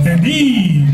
and Eve.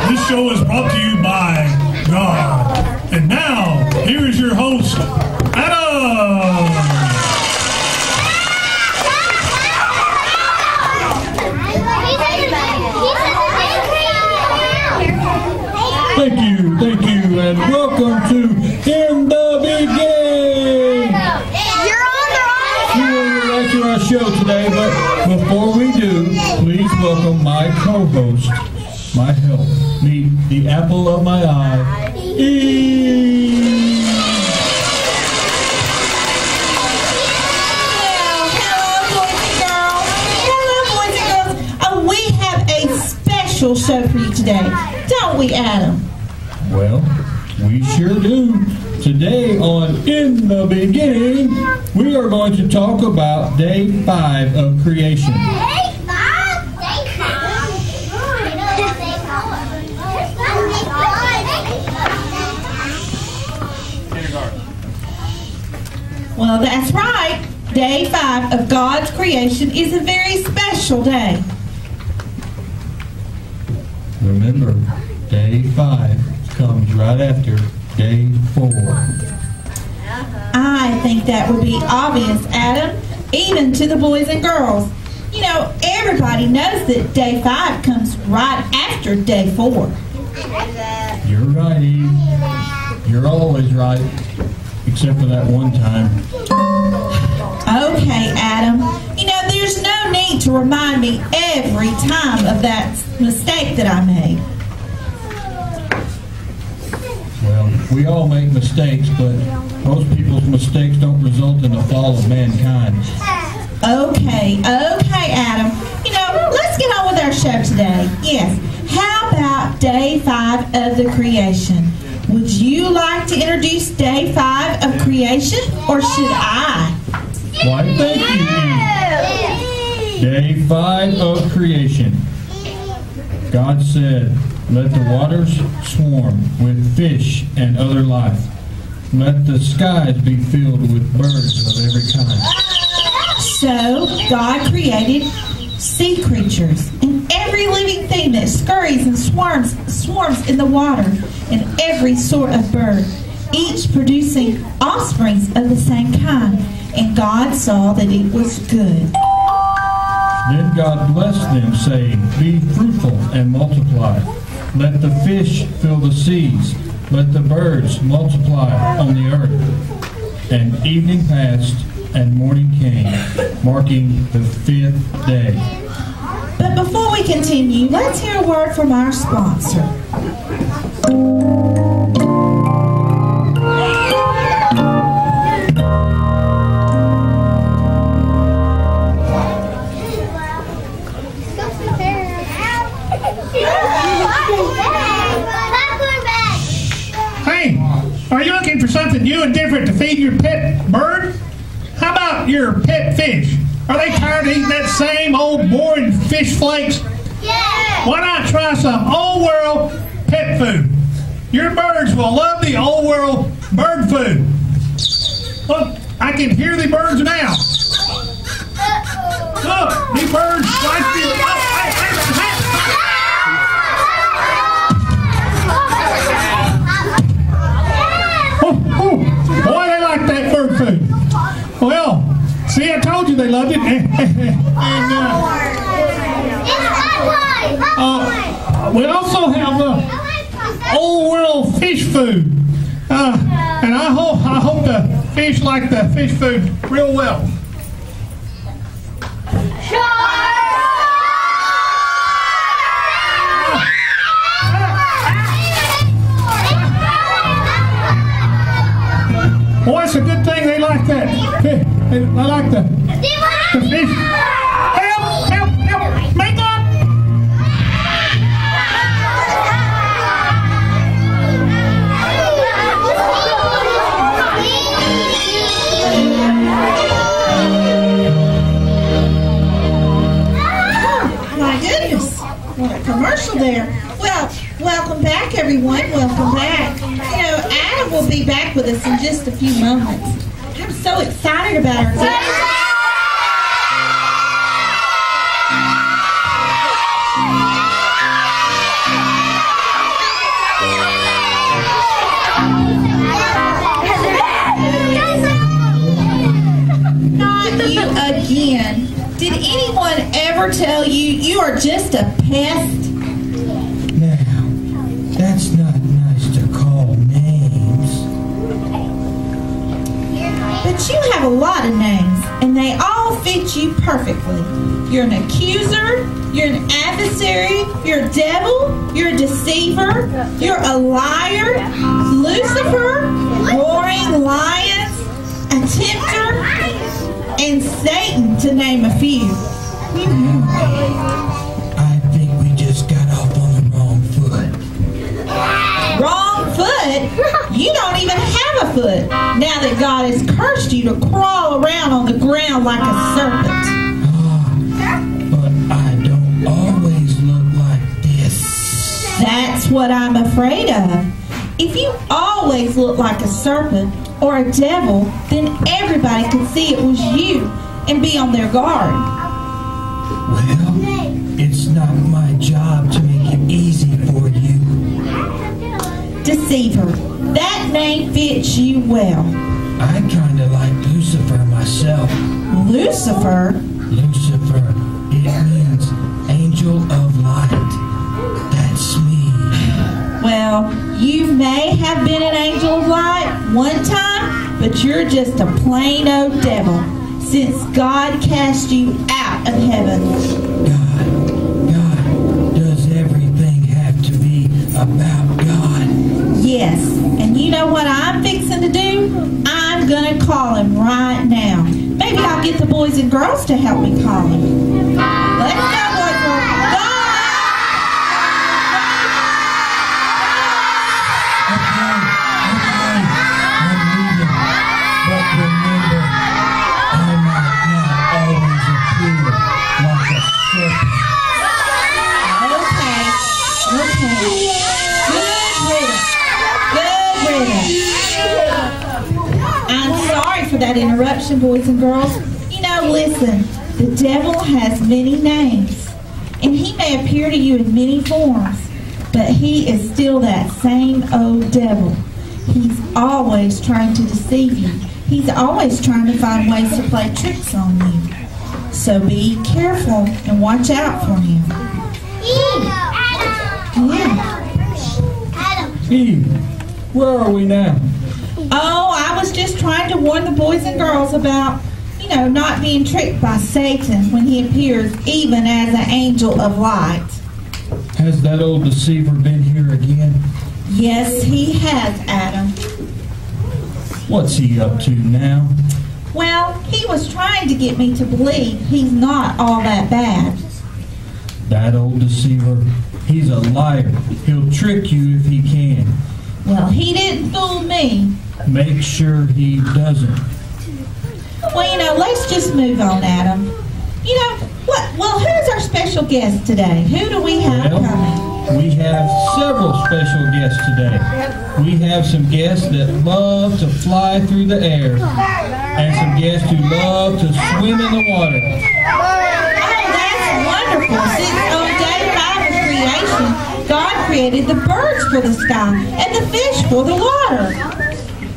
This show is brought to you by God. And now, here is your host, Adam. Thank you, and welcome to In the Beginning. You're on our show today, but before we do, please welcome my co-host, my help, meet the apple of my eye, Eve. Hello, boys and girls. We have a special show for you today, don't we, Adam? Well, we sure do. Today on In the Beginning, we are going to talk about Day 5 of creation. Well, that's right. Day 5 of God's creation is a very special day. Remember, Day 5 comes right after Day 4. I think that would be obvious, Adam, even to the boys and girls. You know, everybody knows that Day 5 comes right after Day 4. You're right, Eve. You're always right, except for that one time. Okay, Adam. You know, there's no need to remind me every time of that mistake that I made. Well, we all make mistakes, but most people's mistakes don't result in the fall of mankind. Okay, Adam. You know, let's get on with our show today. Yes. How about Day 5 of the creation? Would you like to introduce Day 5 of creation, or should I? Why, thank you, Eve. Day 5 of creation. God said, "Let the waters swarm with fish and other life. Let the skies be filled with birds of every kind." So, God created sea creatures and every living thing that scurries and swarms in the water, and every sort of bird, each producing offsprings of the same kind. And God saw that it was good. Then God blessed them, saying, "Be fruitful and multiply. Let the fish fill the seas. Let the birds multiply on the earth." And evening passed, and morning came, marking the 5th day. But before we continue, let's hear a word from our sponsor. Hey, are you looking for something new and different to feed your pet bird? How about your pet fish? Are they tired of eating that same old boring fish flakes? Yeah! Why not try some Old World pet food? Your birds will love the Old World bird food. Look, I can hear the birds now. Look, the birds like the... Boy, they like that bird food. Well, see, I told you they loved it. We also have Old World fish food. And I hope the fish like the fish food real well. Boy, it's a good thing they like that. They like the fish. Help! Make up! What a commercial there. Well, welcome back, everyone. Welcome back. You know, Adam will be back with us in just a few moments. I'm so excited about our guest. ever tell you you are just a pest? Now, that's not nice to call names. But you have a lot of names, and they all fit you perfectly. You're an accuser, you're an adversary, you're a devil, you're a deceiver, you're a liar, Lucifer, roaring lion, a tempter, and Satan, to name a few. I think we just got off on the wrong foot. Wrong foot? You don't even have a foot, now that God has cursed you to crawl around on the ground like a serpent. But I don't always look like this. That's what I'm afraid of. If you always look like a serpent or a devil, then everybody could see it was you and be on their guard. Well, it's not my job to make it easy for you. Deceiver, that name fits you well. I kind of like Lucifer myself. Lucifer? Lucifer, it means angel of light. That's me. Well, you may have been an angel of light one time, but you're just a plain old devil since God cast you out of heaven. God, does everything have to be about God? Yes, and you know what I'm fixing to do? I'm gonna call him right now. Maybe I'll get the boys and girls to help me call him. Let's go, boys and girls. Okay, I'm leaving. But remember, I might not always appear like a serpent. Okay. Good riddance. I'm sorry for that interruption, boys and girls. You know, listen, the devil has many names, and he may appear to you in many forms, but he is still that same old devil. He's always trying to deceive you. He's always trying to find ways to play tricks on you. So be careful and watch out for him. Yeah. Eve, where are we now? Oh, I was just trying to warn the boys and girls about, not being tricked by Satan when he appears even as an angel of light. Has that old deceiver been here again? Yes, he has, Adam. What's he up to now? Well, he was trying to get me to believe he's not all that bad. That old deceiver, he's a liar. He'll trick you if he can. Well, he didn't fool me. Make sure he doesn't. Well, let's just move on, Adam. What? Well, who's our special guest today? Who do we have coming? We have several special guests today. We have some guests that love to fly through the air, and some guests who love to swim in the water. Oh, that's wonderful. Since on day 5 of creation, God created the birds for the sky and the fish for the water.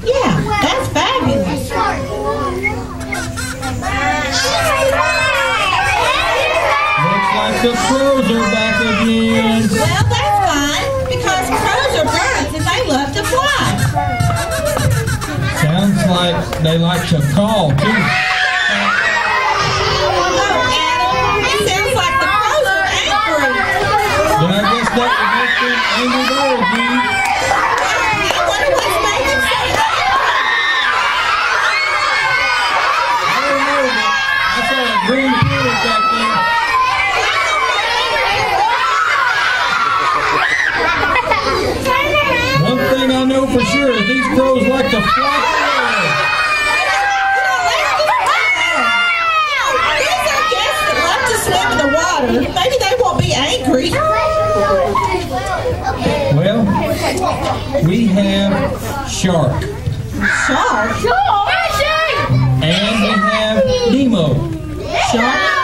Yeah, that's fabulous. Looks like the crows are back again. Well, that's fine, because crows are birds and they love to fly. Sounds like they like to call, too. Oh, Adam, it sounds like the crows are angry. Then I guess that would make them angry birds, Eve. I wonder what's making so I don't know, but I saw a green bird back there. One thing I know for sure is these crows like to fly through the air. These are guests that love to swim in the water. Maybe they won't be angry. Well, we have Shark. Shark? And we have Nemo. Shark?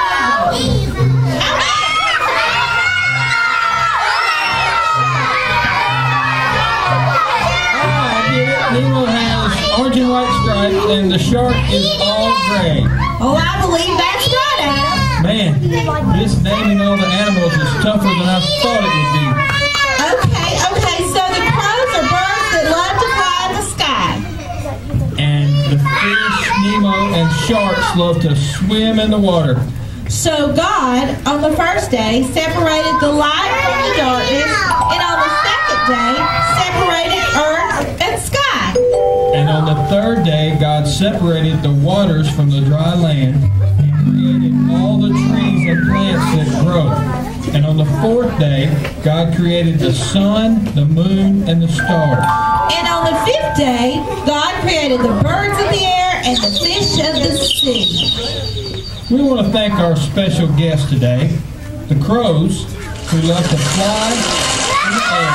Nemo has orange and white stripes, and the shark is all gray. Oh, I believe that's right, Adam. Man, This naming all the animals is tougher than I thought it would be. Okay, so the crows are birds that love to fly in the sky. And the fish, Nemo, and sharks love to swim in the water. So God, on the first day, separated the light from the darkness, and on the second day, separated earth and sky. And on the third day, God separated the waters from the dry land and created all the trees and plants that grow. And on the fourth day, God created the sun, the moon, and the stars. And on the fifth day, God created the birds of the air and the fish of the sea. We want to thank our special guests today, the crows, who love to fly in the air.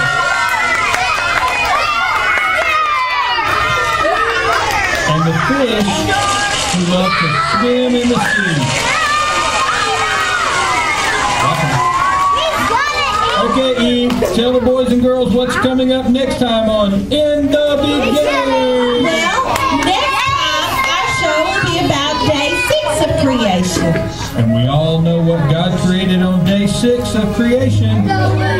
And the fish, who love to swim in the sea. Okay, Eve, tell the boys and girls what's coming up next time on In the Beginning. Well, next time our show will be about day 6 of creation. And we all know what God created on day 6 of creation.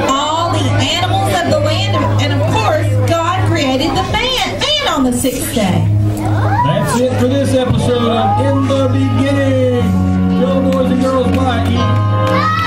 All the animals of the land, and of course, God created the man on the 6th day. That's it for this episode of In the Beginning. Tell the boys and girls bye, Eve.